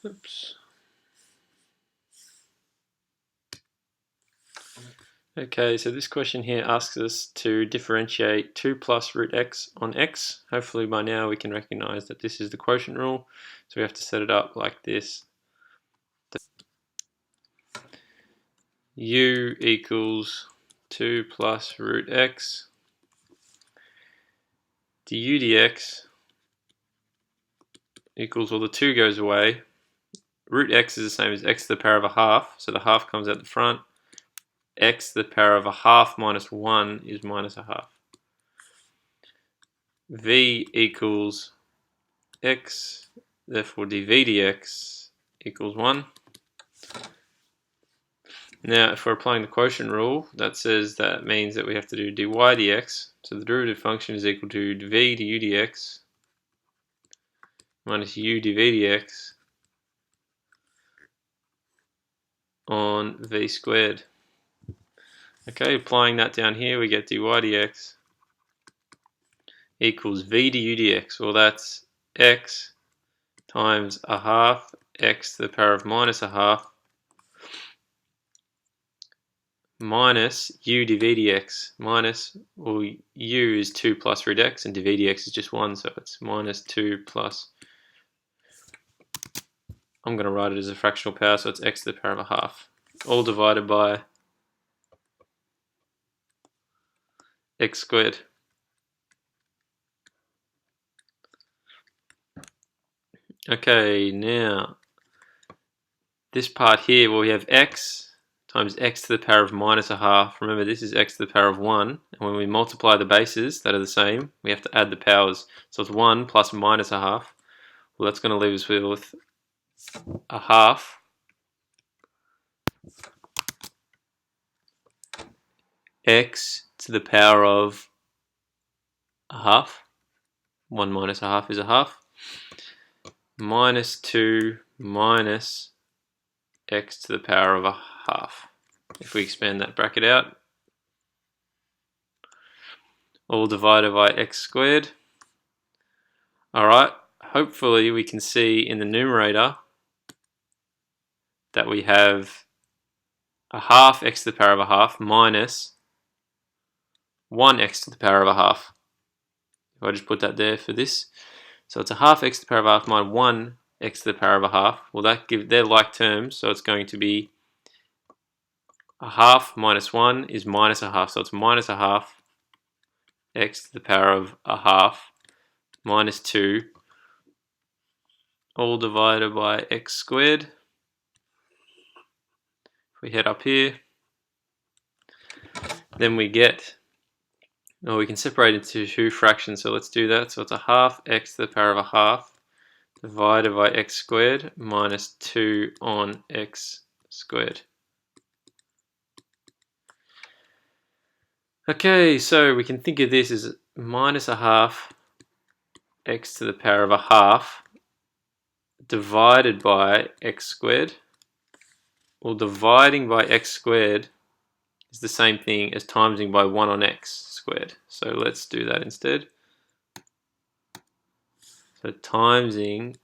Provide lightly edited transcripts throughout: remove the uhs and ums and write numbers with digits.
Oops. Okay, so this question here asks us to differentiate 2 plus root x on x. Hopefully by now we can recognize that this is the quotient rule, so we have to set it up like this. U equals 2 plus root x du dx equals, well, the 2 goes away. Root x is the same as x to the power of a half, so the half comes out the front. X to the power of a half minus 1 is minus a half. V equals x, therefore dv dx equals 1. Now, if we're applying the quotient rule, that says that means that we have to do dy dx. So the derivative function is equal to v du dx minus u dv dx on v squared. Okay, applying that down here, we get dy dx equals v du dx. Well, that's x times a half x to the power of minus a half minus u dv dx. Minus, well, u is 2 plus root x and dv dx is just 1, so it's minus 2 plus, I'm going to write it as a fractional power, so it's x to the power of a half, all divided by x squared. Okay, now this part here where we have x times x to the power of minus a half. Remember, this is x to the power of 1, and when we multiply the bases that are the same, we have to add the powers. So it's 1 plus minus a half. Well, that's going to leave us with a half x to the power of a half. 1 minus a half is a half. Minus 2 minus x to the power of a half. If we expand that bracket out, all divided by x squared. Alright, hopefully we can see in the numerator that we have a half x to the power of a half minus 1 x to the power of a half. If I just put that there for this. So it's a half x to the power of a half minus 1 x to the power of a half. Well, they're like terms, so it's going to be a half minus 1 is minus a half, so it's minus a half x to the power of a half minus 2 all divided by x squared. If we head up here, then we get, well, we can separate it into 2 fractions, so let's do that. So it's a half x to the power of a half divided by x squared minus 2 on x squared. Okay, so we can think of this as minus a half x to the power of a half divided by x squared. Well, dividing by x squared is the same thing as timesing by 1 on x squared. So let's do that instead. So timesing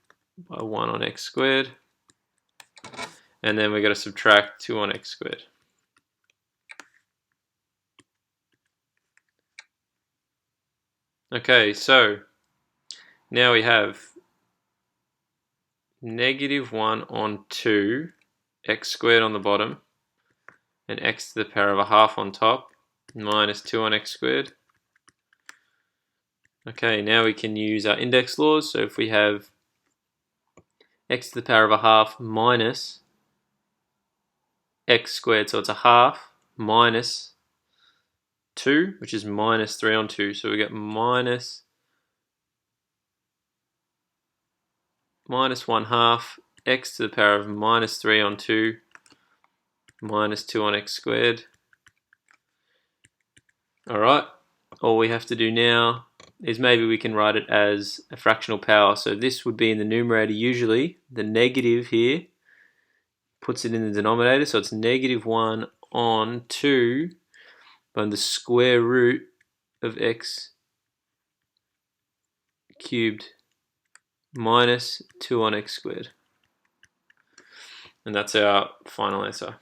by 1 on x squared, and then we've got to subtract 2 on x squared. Okay, so now we have negative 1 on 2, x squared on the bottom, and x to the power of a half on top, minus 2 on x squared. Okay, now we can use our index laws. So if we have x to the power of a half minus x squared, so it's a half minus 2, which is minus 3 on 2. So we get minus 1 half x to the power of minus 3 on 2 minus 2 on x squared. Alright, all we have to do now is maybe we can write it as a fractional power. So this would be in the numerator usually. The negative here puts it in the denominator, so it's negative 1 on 2 by the square root of x cubed minus 2 on x squared. And that's our final answer.